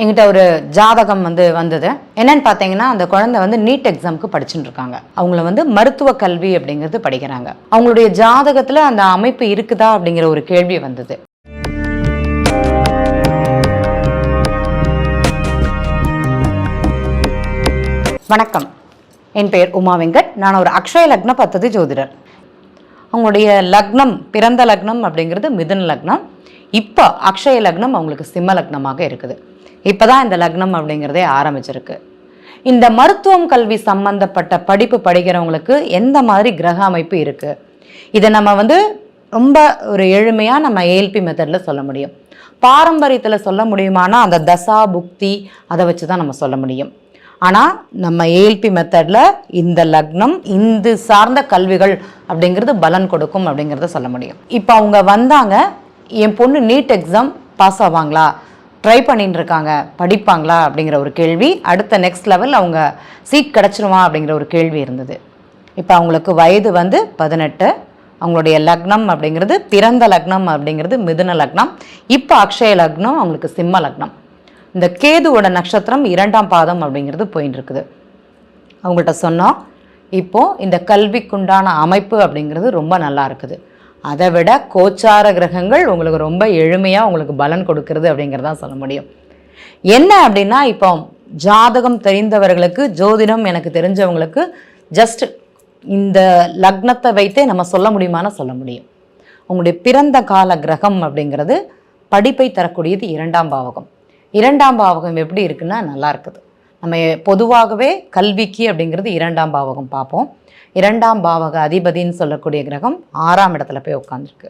என்கிட்ட ஒரு ஜாதகம் வந்தது. என்னன்னு பார்த்தீங்கன்னா, அந்த குழந்தை நீட் எக்ஸாமுக்கு படிச்சுட்டு இருக்காங்க. அவங்கள மருத்துவ கல்வி அப்படிங்கிறது படிக்கிறாங்க. அவங்களுடைய ஜாதகத்துல அந்த அமைப்பு இருக்குதா அப்படிங்கிற ஒரு கேள்வி வந்தது. வணக்கம், என் பெயர் உமா வெங்கட். நான் ஒரு அக்ஷய லக்ன பத்ததி ஜோதிடர். அவங்களுடைய லக்னம், பிறந்த லக்னம் அப்படிங்கிறது மிதுன லக்னம். இப்போ அக்ஷய லக்னம் அவங்களுக்கு சிம்ம லக்னமாக இருக்குது. இப்போதான் இந்த லக்னம் அப்படிங்கிறதே ஆரம்பிச்சிருக்கு. இந்த மருத்துவம் கல்வி சம்பந்தப்பட்ட படிப்பு படிக்கிறவங்களுக்கு எந்த மாதிரி கிரக அமைப்பு இருக்குது, இதை நம்ம ரொம்ப ஒரு எளிமையாக நம்ம ஏஎல்பி மெத்தடில் சொல்ல முடியும். பாரம்பரியத்தில் சொல்ல முடியுமானா அந்த தசா புக்தி அதை வச்சு தான் நம்ம சொல்ல முடியும். ஆனால் நம்ம ஏஎல்பி மெத்தடில் இந்த லக்னம் இந்து சார்ந்த கல்விகள் அப்படிங்கிறது பலன் கொடுக்கும் அப்படிங்கிறத சொல்ல முடியும். இப்போ அவங்க வந்தாங்க, என் பொண்ணு நீட் எக்ஸாம் பாஸ் ஆவாங்களா, ட்ரை பண்ணிட்டு இருக்காங்க, படிப்பாங்களா அப்படிங்கிற ஒரு கேள்வி. அடுத்த நெக்ஸ்ட் லெவல் அவங்க சீட் கிடச்சிருமா அப்படிங்கிற ஒரு கேள்வி இருந்தது. இப்போ அவங்களுக்கு வயது 18. அவங்களுடைய லக்னம் அப்படிங்கிறது, பிறந்த லக்னம் அப்படிங்கிறது மிதுன லக்னம். இப்போ அக்ஷய லக்னம் அவங்களுக்கு சிம்ம லக்னம். இந்த கேதுவோட நட்சத்திரம் 2ஆம் பாதம் அப்படிங்கிறது போயின்னு இருக்குது. அவங்கள்ட்ட சொன்னோம், இப்போது இந்த கல்விக்குண்டான அமைப்பு அப்படிங்கிறது ரொம்ப நல்லா இருக்குது. அதை விட கோச்சார கிரகங்கள் உங்களுக்கு ரொம்ப எளிமையாக உங்களுக்கு பலன் கொடுக்கறது அப்படிங்கிறதான் சொல்ல முடியும். என்ன அப்படின்னா, இப்போ ஜாதகம் தெரிந்தவர்களுக்கு, ஜோதிடம் எனக்கு தெரிஞ்சவங்களுக்கு ஜஸ்ட் இந்த லக்னத்தை வைத்தே நம்ம சொல்ல முடியுமானா சொல்ல முடியும். உங்களுடைய பிறந்த கால கிரகம் அப்படிங்கிறது படிப்பை தரக்கூடியது 2ஆம் பாவகம். 2ஆம் பாவகம் எப்படி இருக்குன்னா நல்லா இருக்குது. நம்ம பொதுவாகவே கல்விக்கு அப்படிங்கிறது 2ஆம் பாவகம் பார்ப்போம். 2ஆம் பாவக அதிபதின்னு சொல்லக்கூடிய கிரகம் 6ஆம் இடத்துல போய் உட்காந்துருக்கு.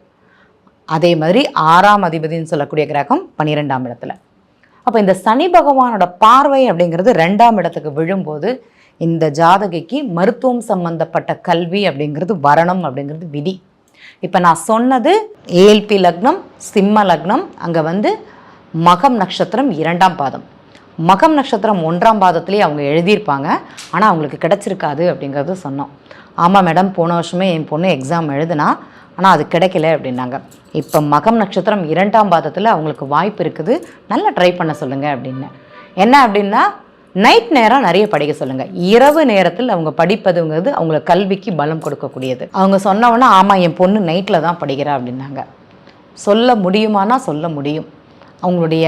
அதே மாதிரி 6ஆம் அதிபதின்னு சொல்லக்கூடிய கிரகம் 12ஆம் இடத்துல. அப்போ இந்த சனி பகவானோட பார்வை அப்படிங்கிறது 2ஆம் இடத்துக்கு விழும்போது இந்த ஜாதகிக்கு மருத்துவம் சம்பந்தப்பட்ட கல்வி அப்படிங்கிறது வரணும் அப்படிங்கிறது விதி. இப்போ நான் சொன்னது ஏஎல்பி லக்னம், சிம்ம லக்னம். அங்கே மகம் நட்சத்திரம் 2ஆம் பாதம். மகம் நட்சத்திரம் 1ஆம் பாதத்துலேயே அவங்க எழுதியிருப்பாங்க, ஆனால் அவங்களுக்கு கிடச்சிருக்காது அப்படிங்கிறது சொன்னோம். ஆமாம் மேடம், போன வருஷமே என் பொண்ணு எக்ஸாம் எழுதுனா, ஆனால் அது கிடைக்கல அப்படின்னாங்க. இப்போ மகம் நட்சத்திரம் 2ஆம் பாதத்தில் அவங்களுக்கு வாய்ப்பு இருக்குது, நல்லா ட்ரை பண்ண சொல்லுங்கள் அப்படின்னு. என்ன அப்படின்னா, நைட் நேரம் நிறைய படிக்க சொல்லுங்கள். இரவு நேரத்தில் அவங்க படிப்பதுங்கிறது அவங்கள கல்விக்கு பலம் கொடுக்கக்கூடியது. அவங்க சொன்னவொன்னே, ஆமாம் என் பொண்ணு நைட்டில் தான் படிக்கிறா அப்படின்னாங்க. சொல்ல முடியுமானா சொல்ல முடியும். அவங்களுடைய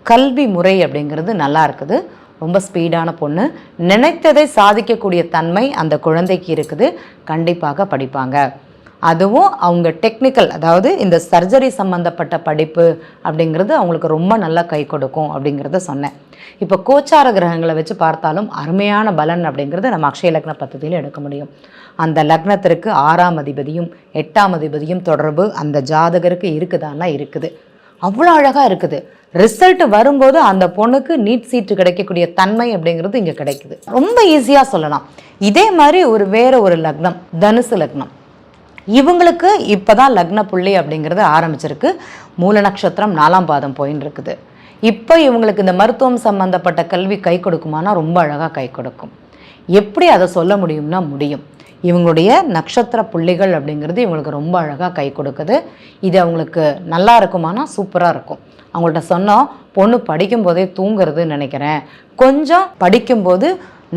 கல்வி முறை அப்படிங்கிறது நல்லா இருக்குது. ரொம்ப ஸ்பீடான பொண்ணு, நினைத்ததை சாதிக்கக்கூடிய தன்மை அந்த குழந்தைக்கு இருக்குது. கண்டிப்பாக படிப்பாங்க. அதுவும் அவங்க டெக்னிக்கல், அதாவது இந்த சர்ஜரி சம்மந்தப்பட்ட படிப்பு அப்படிங்கிறது அவங்களுக்கு ரொம்ப நல்லா கை கொடுக்கும் அப்படிங்கிறத சொன்னேன். இப்போ கோச்சார கிரகங்களை வச்சு பார்த்தாலும் அருமையான பலன் அப்படிங்கிறது நம்ம அக்ஷய லக்ன பத்ததியில் எடுக்க முடியும். அந்த லக்னத்திற்கு 6ஆம் அதிபதியும் 8ஆம் அதிபதியும் தொடர்பு அந்த ஜாதகருக்கு இருக்குதான்னா இருக்குது. அவ்வளோ அழகாக இருக்குது. ரிசல்ட் வரும்போது அந்த பொண்ணுக்கு நீட் சீட்டு கிடைக்கக்கூடிய தன்மை அப்படிங்கிறது இங்கே கிடைக்குது. ரொம்ப ஈஸியாக சொல்லலாம். இதே மாதிரி வேற ஒரு லக்னம், தனுசு லக்னம். இவங்களுக்கு இப்போ தான் லக்ன புள்ளி அப்படிங்கிறது ஆரம்பிச்சிருக்கு. மூல நட்சத்திரம் 4ஆம் பாதம் போயின்னு இருக்குது. இப்போ இவங்களுக்கு இந்த மருத்துவம் சம்பந்தப்பட்ட கல்வி கை கொடுக்குமானா ரொம்ப அழகாக கை கொடுக்கும். எப்படி அதை சொல்ல முடியும்னா முடியும். இவங்களுடைய நட்சத்திர புள்ளிகள் அப்படிங்கிறது இவங்களுக்கு ரொம்ப அழகாக கை கொடுக்குது. இது அவங்களுக்கு நல்லா இருக்குமானா சூப்பராக இருக்கும். அவங்கள்ட்ட சொன்னோம், பொண்ணு படிக்கும்போதே தூங்குறதுன்னு நினைக்கிறேன், கொஞ்சம் படிக்கும்போது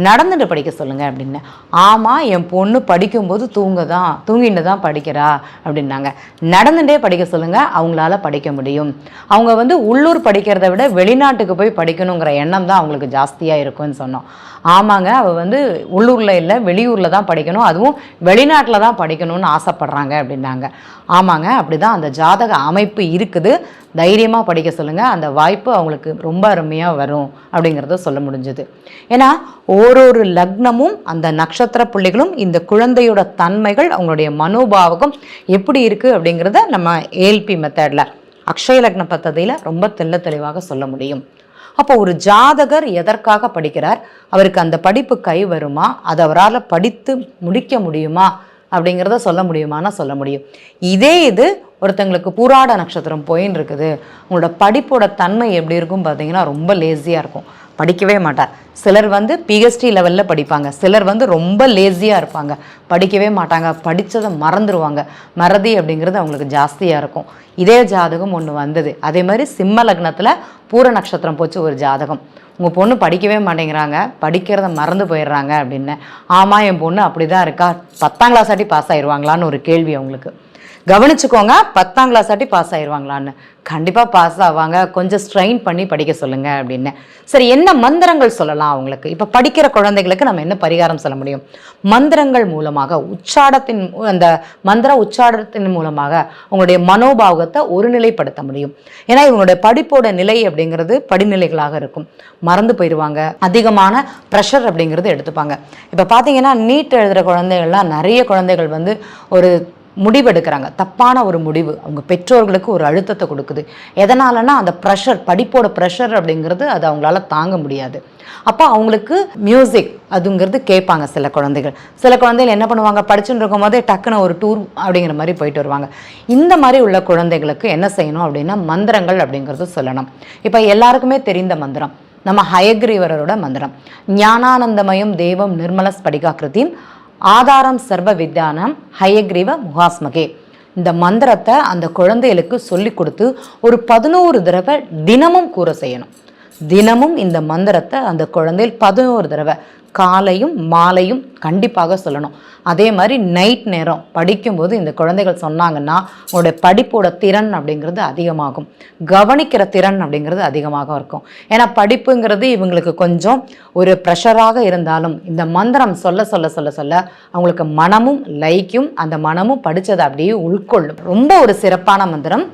நடந்துட்டு படிக்க சொல்லுங்கள் அப்படின்னு. ஆமாம், என் பொண்ணு படிக்கும்போது தூங்கிட்டு தான் படிக்கிறா அப்படின்னாங்க. நடந்துகிட்டே படிக்க சொல்லுங்கள், அவங்களால படிக்க முடியும். அவங்க உள்ளூர் படிக்கிறத விட வெளிநாட்டுக்கு போய் படிக்கணுங்கிற எண்ணம் தான் அவங்களுக்கு ஜாஸ்தியாக இருக்குன்னு சொன்னோம். ஆமாங்க, அவள் உள்ளூரில் இல்லை வெளியூரில் தான் படிக்கணும், அதுவும் வெளிநாட்டில் தான் படிக்கணும்னு ஆசைப்பட்றாங்க அப்படின்னாங்க. ஆமாங்க, அப்படி தான் அந்த ஜாதக அமைப்பு இருக்குது. தைரியமாக படிக்க சொல்லுங்கள், அந்த வாய்ப்பு அவங்களுக்கு ரொம்ப அருமையாக வரும் அப்படிங்கிறத சொல்ல முடிஞ்சது. ஏன்னா ஒரு லக்னமும் அந்த நட்சத்திர புள்ளிகளும் இந்த குழந்தையோட தன்மைகள், அவங்களுடைய மனோபாவகம் எப்படி இருக்குது அப்படிங்கிறத நம்ம ஏஎல்பி மெத்தடில் அக்ஷய லக்ன பத்ததியில் ரொம்ப தெளிவாக சொல்ல முடியும். அப்போ ஒரு ஜாதகர் எதற்காக படிக்கிறார், அவருக்கு அந்த படிப்பு கை வருமா, அதை அவரால் படித்து முடிக்க முடியுமா அப்படிங்கிறத சொல்ல முடியுமானா சொல்ல முடியும். இது ஒருத்தங்களுக்கு பூராட நட்சத்திரம் போயின்னு இருக்குது, உங்களோட படிப்போட தன்மை எப்படி இருக்கும் பார்த்தீங்கன்னா ரொம்ப லேசியாக இருக்கும், படிக்கவே மாட்டார். சிலர் வந்து பிஹெச்டி லெவலில் படிப்பாங்க, சிலர் வந்து ரொம்ப லேசியாக இருப்பாங்க, படிக்கவே மாட்டாங்க, படித்ததை மறந்துடுவாங்க, மறதி அப்படிங்கிறது அவங்களுக்கு ஜாஸ்தியாக இருக்கும். இதே ஜாதகம் ஒன்று வந்தது. அதே மாதிரி சிம்ம லக்னத்தில் பூர நட்சத்திரம் போச்சு ஒரு ஜாதகம். உங்கள் பொண்ணு படிக்கவே மாட்டேங்கிறாங்க, படிக்கிறத மறந்து போயிடுறாங்க அப்படின்னு. ஆமாம், என் பொண்ணு அப்படி தான் இருக்கா, 10ஆம் கிளாஸ் ஆட்டி பாஸ் ஆயிடுவாங்களான்னு ஒரு கேள்வி அவங்களுக்கு. கவனிச்சுக்கோங்க, 10ஆம் கிளாஸ் ஆட்டி பாஸ் ஆயிடுவாங்களான்னு. கண்டிப்பாக பாஸ் ஆவாங்க, கொஞ்சம் ஸ்ட்ரெயின் பண்ணி படிக்க சொல்லுங்கள் அப்படின்னு. சரி, என்ன மந்திரங்கள் சொல்லலாம் அவங்களுக்கு? இப்போ படிக்கிற குழந்தைகளுக்கு நம்ம என்ன பரிகாரம் சொல்ல முடியும்? மந்திரங்கள் மூலமாக, உச்சாடத்தின் அந்த மந்திர உச்சாடத்தின் மூலமாக உங்களுடைய மனோபாவத்தை ஒருநிலைப்படுத்த முடியும். ஏன்னா இவங்களுடைய படிப்போட நிலை அப்படிங்கிறது படிநிலைகளாக இருக்கும், மறந்து போயிடுவாங்க, அதிகமான ப்ரெஷர் அப்படிங்கிறது எடுத்துப்பாங்க. இப்போ பார்த்தீங்கன்னா நீட் எழுதுகிற குழந்தைகள்லாம் நிறைய குழந்தைகள் வந்து ஒரு முடிவெடுக்கிறாங்க, தப்பான ஒரு முடிவு அவங்க பெற்றோர்களுக்கு ஒரு அழுத்தத்தை கொடுக்குது. எதனாலனா அந்த ப்ரெஷர், படிப்போட ப்ரெஷர் அப்படிங்கிறது அது அவங்களால தாங்க முடியாது. அப்போ அவங்களுக்கு மியூசிக் அதுங்கிறது கேட்பாங்க சில குழந்தைகள். சில குழந்தைகள் என்ன பண்ணுவாங்க, படிச்சுட்டு இருக்கும் போதே டக்குன்னு ஒரு டூர் அப்படிங்கிற மாதிரி போயிட்டு வருவாங்க. இந்த மாதிரி உள்ள குழந்தைகளுக்கு என்ன செய்யணும் அப்படின்னா மந்திரங்கள் அப்படிங்கிறது சொல்லணும். இப்போ எல்லாருக்குமே தெரிந்த மந்திரம் நம்ம ஹயக்ரீவரோட மந்திரம், ஞானானந்தமயம் தேவம் நிர்மல ஸ்படிகாக்கிருதிம் ஆதாரம் சர்வ வித்யானம் ஹயக்ரீவ முகாஸ்மகே. இந்த மந்திரத்தை அந்த குழந்தைகளுக்கு சொல்லி கொடுத்து ஒரு 11 தடவை தினமும் கூற செய்யணும். தினமும் இந்த மந்திரத்தை அந்த குழந்தைகள் 11 தடவை காலையும் மாலையும் கண்டிப்பாக சொல்லணும். அதே மாதிரி நைட் நேரம் படிக்கும்போது இந்த குழந்தைகள் சொன்னாங்கன்னா அவங்களுடைய படிப்போட திறன் அப்படிங்கிறது அதிகமாகும், கவனிக்கிற திறன் அப்படிங்கிறது அதிகமாக இருக்கும். ஏன்னா படிப்புங்கிறது இவங்களுக்கு கொஞ்சம் ஒரு ப்ரெஷராக இருந்தாலும் இந்த மந்திரம் சொல்ல சொல்ல சொல்ல சொல்ல அவங்களுக்கு மனமும் லைக்கும், அந்த மனமும் படித்ததை அப்படியே உள்கொள்ளும். ரொம்ப ஒரு சிறப்பான மந்திரம்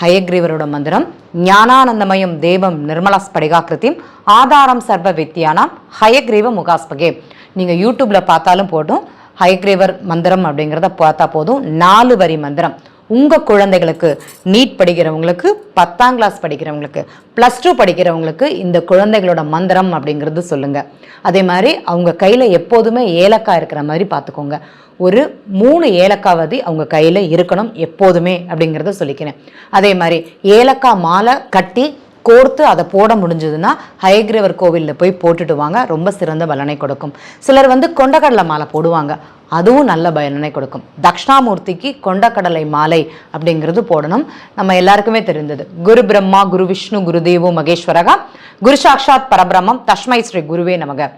ஹயக்ரீவரோட மந்திரம், ஞானானந்தமயம் தேவம் நிர்மலா ஸ்படிகாக்கிருதிம் ஆதாரம் சர்வ வித்யானாம் ஹயக்ரீவ முகாஸ்பகே. நீங்கள் யூடியூப்பில் பார்த்தாலும் போதும், ஹயக்ரீவர் மந்திரம் அப்படிங்கிறத பார்த்தா போதும். 4 வரி மந்திரம். உங்கள் குழந்தைகளுக்கு நீட் படிக்கிறவங்களுக்கு, 10ஆம் கிளாஸ் படிக்கிறவங்களுக்கு, +2 படிக்கிறவங்களுக்கு இந்த குழந்தைகளோட மந்திரம் அப்படிங்கிறது சொல்லுங்கள். அதே மாதிரி அவங்க கையில் எப்போதுமே ஏலக்காய் இருக்கிற மாதிரி பார்த்துக்கோங்க. ஒரு 3 ஏலக்காவது அவங்க கையில் இருக்கணும் எப்போதுமே அப்படிங்கிறத சொல்லிக்கிறேன். அதே மாதிரி ஏலக்காய் மாலை கட்டி கோர்த்து அதை போட முடிஞ்சதுன்னா ஹயக்ரீவர் கோவிலில் போய் போட்டுட்டு வாங்க, ரொம்ப சிறந்த பலனை கொடுக்கும். சிலர் வந்து கொண்டக்கடலை மாலை போடுவாங்க, அதுவும் நல்ல பலனை கொடுக்கும். தக்ஷணாமூர்த்திக்கு கொண்டக்கடலை மாலை அப்படிங்கிறது போடணும். நம்ம எல்லாருக்குமே தெரிந்தது, குரு பிரம்மா குரு விஷ்ணு குரு தேவோ மகேஸ்வரகா குரு சாக்ஷாத் பரபிரம்மம் தஸ்மை ஸ்ரீ குருவே நமக.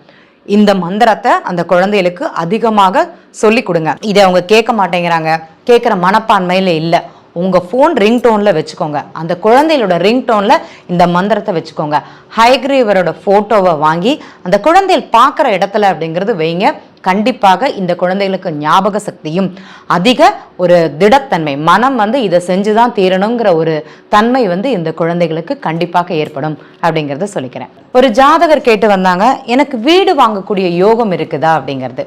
இந்த மந்திரத்தை அந்த குழந்தைகளுக்கு அதிகமாக சொல்லி கொடுங்க. இதை அவங்க கேட்க மாட்டேங்கிறாங்க, கேட்குற மனப்பான்மையில் இல்லை, உங்கள் ஃபோன் ரிங்டோனில் வச்சுக்கோங்க, அந்த குழந்தைகளோட ரிங்டோனில் இந்த மந்திரத்தை வச்சுக்கோங்க. ஹயக்ரீவரோட ஃபோட்டோவை வாங்கி அந்த குழந்தைகள் பார்க்குற இடத்துல அப்படிங்கிறது வைங்க. கண்டிப்பாக இந்த குழந்தைகளுக்கு ஞாபக சக்தியும் அதிக ஒரு திடத்தன்மை, மனம் வந்து இதை செஞ்சு தான் தீரணுங்கிற ஒரு தன்மை வந்து இந்த குழந்தைகளுக்கு கண்டிப்பாக ஏற்படும் அப்படிங்கிறத சொல்லிக்கிறேன். ஒரு ஜாதகர் கேட்டு வந்தாங்க, எனக்கு வீடு வாங்கக்கூடிய யோகம் இருக்குதா அப்படிங்கிறது.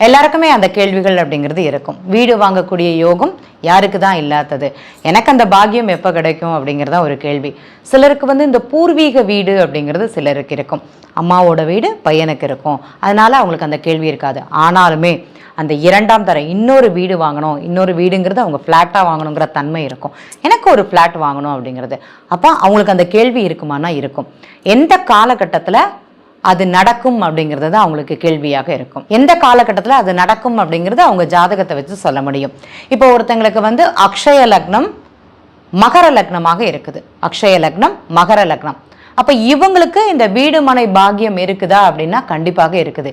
எல்லாருக்குமே அந்த கேள்விகள் அப்படிங்கிறது இருக்கும். வீடு வாங்கக்கூடிய யோகம் யாருக்கு தான் இல்லாதது, எனக்கு அந்த பாக்கியம் எப்போ கிடைக்கும் அப்படிங்கிறதா ஒரு கேள்வி. சிலருக்கு வந்து இந்த பூர்வீக வீடு அப்படிங்கிறது சிலருக்கு இருக்கும், அம்மாவோட வீடு பையனுக்கு இருக்கும், அதனால அவங்களுக்கு அந்த கேள்வி இருக்காது. ஆனாலுமே அந்த 2ஆம் தர இன்னொரு வீடு வாங்கணும், இன்னொரு வீடுங்கிறது அவங்க ஃப்ளாட்டாக வாங்கணுங்கிற தன்மை இருக்கும், எனக்கு ஒரு ஃப்ளாட் வாங்கணும் அப்படிங்கிறது. அப்போ அவங்களுக்கு அந்த கேள்வி இருக்குமானா இருக்கும். எந்த காலகட்டத்தில் அது நடக்கும் அப்படிங்கிறது தான் அவங்களுக்கு கேள்வியாக இருக்கும். எந்த காலகட்டத்தில் அது நடக்கும் அப்படிங்கிறது அவங்க ஜாதகத்தை வச்சு சொல்ல முடியும். இப்போ ஒருத்தங்களுக்கு வந்து அக்ஷய லக்னம் மகர லக்னமாக இருக்குது, அக்ஷய லக்னம் மகர லக்னம். அப்போ இவங்களுக்கு இந்த வீடு மனை பாக்கியம் இருக்குதா அப்படின்னா கண்டிப்பாக இருக்குது.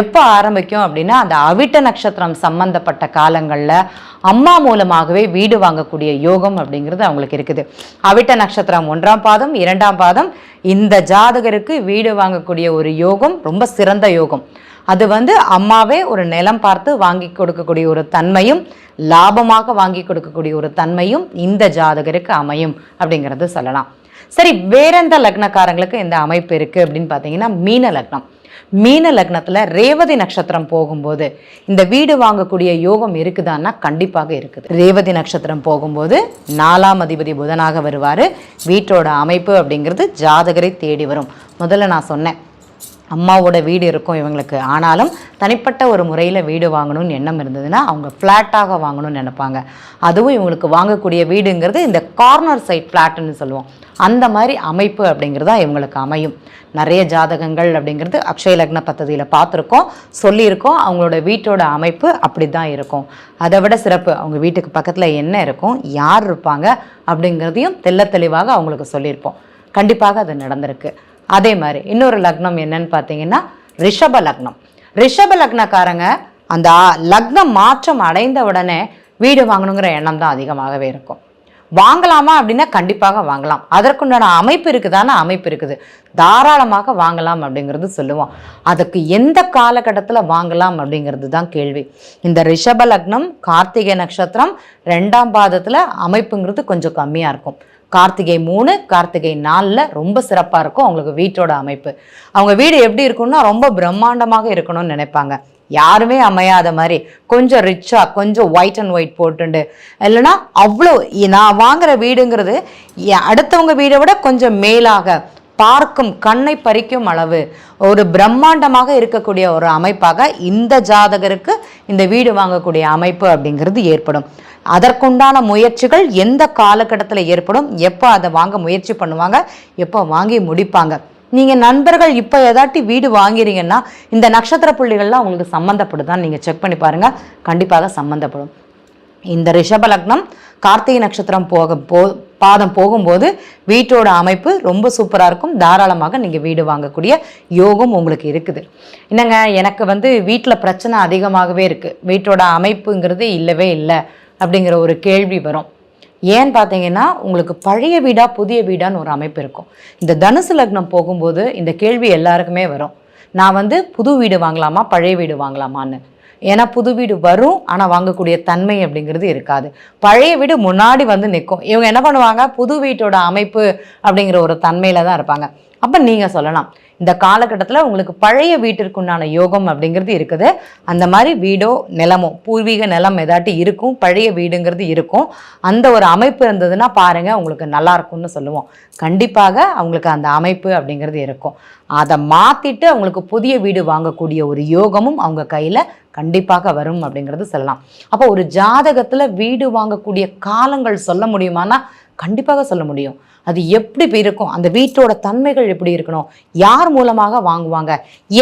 எப்போ ஆரம்பிக்கும் அப்படின்னா அந்த அவிட்ட நட்சத்திரம் சம்பந்தப்பட்ட காலங்களில் அம்மா மூலமாகவே வீடு வாங்கக்கூடிய யோகம் அப்படிங்கிறது அவங்களுக்கு இருக்குது. அவிட்ட நட்சத்திரம் 1ஆம் பாதம் 2ஆம் பாதம் இந்த ஜாதகருக்கு வீடு வாங்கக்கூடிய ஒரு யோகம் ரொம்ப சிறந்த யோகம். அது வந்து அம்மாவே ஒரு நிலம் பார்த்து வாங்கி கொடுக்கக்கூடிய ஒரு தன்மையும், லாபமாக வாங்கி கொடுக்கக்கூடிய ஒரு தன்மையும் இந்த ஜாதகருக்கு அமையும் அப்படிங்கிறது சொல்லலாம். சரி, வேற எந்த லக்னக்காரங்களுக்கு இந்த அமைப்பு இருக்குது அப்படின்னு பார்த்தீங்கன்னா மீன லக்னம். மீன லக்னத்தில் ரேவதி நட்சத்திரம் போகும்போது இந்த வீடு வாங்கக்கூடிய யோகம் இருக்குதான்னா கண்டிப்பாக இருக்குது. ரேவதி நட்சத்திரம் போகும்போது 4ஆம் அதிபதி புதனாக வருவார். வீட்டோட அமைப்பு அப்படிங்கிறது ஜாதகரை தேடி வரும். முதல்ல நான் சொன்னேன், அம்மாவோட வீடு இருக்கும் இவங்களுக்கு. ஆனாலும் தனிப்பட்ட ஒரு முறையில் வீடு வாங்கணும்னு எண்ணம் இருந்ததுன்னா அவங்க ஃப்ளாட்டாக வாங்கணும்னு நினைப்பாங்க. அதுவும் இவங்களுக்கு வாங்கக்கூடிய வீடுங்கிறது இந்த கார்னர் சைட் ஃப்ளாட்டுன்னு சொல்லுவோம். அந்த மாதிரி அமைப்பு அப்படிங்கிறது தான் இவங்களுக்கு அமையும். நிறைய ஜாதகங்கள் அப்படிங்கிறது அக்ஷய லக்ன பத்ததியில் பார்த்துருக்கோம், சொல்லியிருக்கோம். அவங்களோட வீட்டோட அமைப்பு அப்படி தான் இருக்கும். அதை விட சிறப்பு அவங்க வீட்டுக்கு பக்கத்தில் என்ன இருக்கும், யார் இருப்பாங்க அப்படிங்கிறதையும் தெளிவாக அவங்களுக்கு சொல்லியிருப்போம். கண்டிப்பாக அது நடந்திருக்கு. அதே மாதிரி இன்னொரு லக்னம் என்னன்னு பார்த்தீங்கன்னா ரிஷப லக்னம். ரிஷப லக்னக்காரங்க அந்த லக்னம் மாற்றம் அடைந்த உடனே வீடு வாங்கணுங்கிற எண்ணம் தான் அதிகமாகவே இருக்கும். வாங்கலாமா அப்படின்னா கண்டிப்பாக வாங்கலாம். அதற்குண்டான அமைப்பு இருக்குதான அமைப்பு இருக்குது, தாராளமாக வாங்கலாம் அப்படிங்கிறது சொல்லுவோம். அதுக்கு எந்த காலகட்டத்தில் வாங்கலாம் அப்படிங்கிறது தான் கேள்வி. இந்த ரிஷப லக்னம் கார்த்திகை நட்சத்திரம் 2ஆம் பாதத்தில் அமைப்புங்கிறது கொஞ்சம் கம்மியாக இருக்கும். கார்த்திகை 3 கார்த்திகை 4 ரொம்ப சிறப்பாக இருக்கும் அவங்களுக்கு வீட்டோட அமைப்பு. அவங்க வீடு எப்படி இருக்கும்னா ரொம்ப பிரம்மாண்டமாக இருக்கணும்னு நினைப்பாங்க. யாருமே அமையாத மாதிரி கொஞ்சம் ரிச்சாக கொஞ்சம் ஒயிட் அண்ட் ஒயிட் போட்டுண்டு, இல்லைன்னா அவ்வளோ நான் வாங்குற வீடுங்கிறது அடுத்தவங்க வீடை விட கொஞ்சம் மேலாக பார்க்கும் கண்ணை பறிக்கும் அளவு ஒரு பிரம்மாண்டமாக இருக்கக்கூடிய ஒரு அமைப்பாக இந்த ஜாதகருக்கு இந்த வீடு வாங்கக்கூடிய அமைப்பு அப்படிங்கிறது ஏற்படும். அதற்குண்டான முயற்சிகள் எந்த காலகட்டத்தில் ஏற்படும், எப்போ அதை வாங்க முயற்சி பண்ணுவாங்க, எப்போ வாங்கி முடிப்பாங்க. நீங்கள் நண்பர்கள் இப்போ ஏதாட்டி வீடு வாங்கிறீங்கன்னா இந்த நட்சத்திர புள்ளிகள்லாம் உங்களுக்கு சம்மந்தப்படுதான் நீங்கள் செக் பண்ணி பாருங்கள், கண்டிப்பாக சம்மந்தப்படும். இந்த ரிஷப லக்னம் கார்த்திகை நட்சத்திரம் பாதம் போகும்போது வீட்டோட அமைப்பு ரொம்ப சூப்பராக இருக்கும். தாராளமாக நீங்கள் வீடு வாங்கக்கூடிய யோகம் உங்களுக்கு இருக்குது. என்னங்க எனக்கு வீட்டில் பிரச்சனை அதிகமாகவே இருக்குது, வீட்டோட அமைப்புங்கிறது இல்லவே இல்லை அப்படிங்கிற ஒரு கேள்வி வரும். ஏன்னு பார்த்தீங்கன்னா உங்களுக்கு பழைய வீடா புதிய வீடான்னு ஒரு அமைப்பு இருக்கும். இந்த தனுசு லக்னம் போகும்போது இந்த கேள்வி எல்லாருக்குமே வரும், நான் புது வீடு வாங்கலாமா பழைய வீடு வாங்கலாமான்னு. ஏன்னா புது வீடு வரும், ஆனால் வாங்கக்கூடிய தன்மை அப்படிங்கிறது இருக்காது. பழைய வீடு முன்னாடி நிற்கும். இவங்க என்ன பண்ணுவாங்க, புது வீட்டோட அமைப்பு அப்படிங்கிற ஒரு தன்மையில தான் இருப்பாங்க. அப்போ நீங்கள் சொல்லலாம் இந்த காலகட்டத்தில் உங்களுக்கு பழைய வீட்டிற்குண்டான யோகம் அப்படிங்கிறது இருக்குது. அந்த மாதிரி வீடோ நிலமோ பூர்வீக நிலம் ஏதாட்டி இருக்கும், பழைய வீடுங்கிறது இருக்கும். அந்த ஒரு அமைப்பு இருந்ததுன்னா பாருங்கள் உங்களுக்கு நல்லா இருக்கும்னு சொல்லுவோம். கண்டிப்பாக அவங்களுக்கு அந்த அமைப்பு அப்படிங்கிறது இருக்கும். அதை மாற்றிட்டு அவங்களுக்கு புதிய வீடு வாங்கக்கூடிய ஒரு யோகமும் அவங்க கையில் கண்டிப்பாக வரும் அப்படிங்கிறது சொல்லலாம். அப்போ ஒரு ஜாதகத்தில் வீடு வாங்கக்கூடிய காலங்கள் சொல்ல முடியுமானா கண்டிப்பாக சொல்ல முடியும். அது எப்படி இருக்கும், அந்த வீட்டோட தன்மைகள் எப்படி இருக்கணும், யார் மூலமாக வாங்குவாங்க,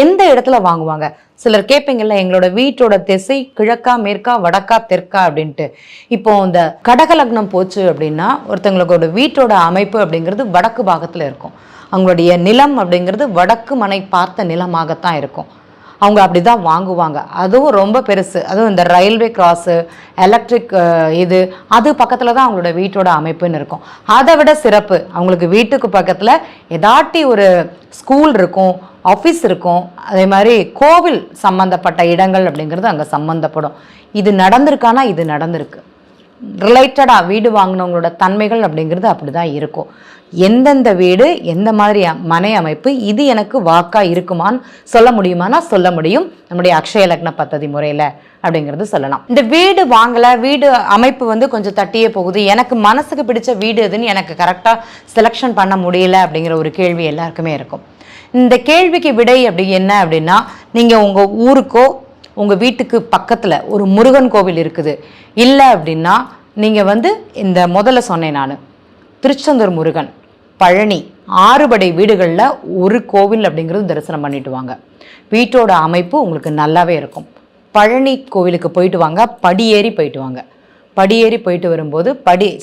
எந்த இடத்துல வாங்குவாங்க. சிலர் கேட்பீங்கல்ல எங்களோட வீட்டோட திசை கிழக்கா மேற்கா வடக்கா தெற்கா அப்படின்ட்டு. இப்போ இந்த கடக லக்னம் போச்சு அப்படின்னா ஒருத்தவங்களோட வீட்டோட அமைப்பு அப்படிங்கிறது வடக்கு பாகத்தில் இருக்கும். அவங்களுடைய நிலம் அப்படிங்கிறது வடக்கு மனை பார்த்த நிலமாகத்தான் இருக்கும். அவங்க அப்படி தான் வாங்குவாங்க. அதுவும் ரொம்ப பெருசு, அதுவும் இந்த ரயில்வே கிராஸு எலக்ட்ரிக் அது பக்கத்தில் தான் அவங்களோட வீட்டோட அமைப்புன்னு இருக்கும். அதை விட சிறப்பு அவங்களுக்கு வீட்டுக்கு பக்கத்தில் ஏதாட்டி ஒரு ஸ்கூல் இருக்கும், ஆஃபீஸ் இருக்கும், அதே மாதிரி கோவில் சம்மந்தப்பட்ட இடங்கள் அப்படிங்கிறது அங்கே சம்மந்தப்படும். இது நடந்திருக்கானா இது நடந்திருக்கு. ரிலேட்டடாக வீடு வாங்கினவங்களோட தன்மைகள் அப்படிங்கிறது அப்படி தான் இருக்கும். எந்தெந்த வீடு எந்த மாதிரி மனை அமைப்பு இது எனக்கு வாக்கா இருக்குமான்னு சொல்ல முடியுமானா சொல்ல முடியும் நம்முடைய அக்ஷய லக்ன பத்ததி முறையில் அப்படிங்கிறது சொல்லலாம். இந்த வீடு வாங்கலை, வீடு அமைப்பு கொஞ்சம் தட்டியே போகுது, எனக்கு மனசுக்கு பிடிச்ச வீடு எதுன்னு எனக்கு கரெக்டாக செலெக்ஷன் பண்ண முடியல அப்படிங்கிற ஒரு கேள்வி எல்லாருக்குமே இருக்கும். இந்த கேள்விக்கு விடை என்ன அப்படின்னா நீங்கள் உங்கள் ஊருக்கோ உங்கள் வீட்டுக்கு பக்கத்தில் ஒரு முருகன் கோவில் இருக்குது, இல்லை அப்படின்னா நீங்கள் இந்த முதல்ல சொன்னேன் நான் திருச்செந்தூர் முருகன், பழனி 6 படை வீடுகளில் ஒரு கோவில் அப்படிங்கிறது தரிசனம் பண்ணிட்டு வாங்க. வீட்டோட அமைப்பு உங்களுக்கு நல்லாவே இருக்கும். பழனி கோவிலுக்கு போயிட்டு வாங்க, படியேறி போயிட்டு வாங்க. படியேறி போயிட்டு வரும்போது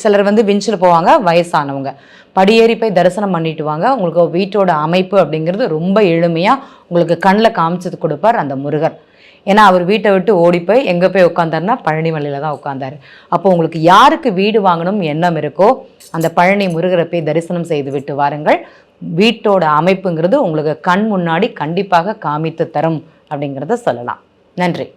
சிலர் விஞ்சில் போவாங்க, வயசானவங்க படியேறி போய் தரிசனம் பண்ணிட்டு வாங்க. உங்களுக்கு வீட்டோட அமைப்பு அப்படிங்கிறது ரொம்ப எளிமையாக உங்களுக்கு கண்ணில் காமிச்சது கொடுப்பார் அந்த முருகர். ஏன்னா அவர் வீட்டை விட்டு ஓடி போய் எங்கே போய் உட்காந்தாருன்னா பழனி மலையில் தான் உட்காந்தாரு. அப்போ உங்களுக்கு யாருக்கு வீடு வாங்கணும் எண்ணம் இருக்கோ அந்த பழனி முருகரை போய் தரிசனம் செய்து விட்டு வாருங்கள். வீட்டோட அமைப்புங்கிறது உங்களுக்கு கண் முன்னாடி கண்டிப்பாக காமித்து தரும் அப்படிங்கிறத சொல்லலாம். நன்றி.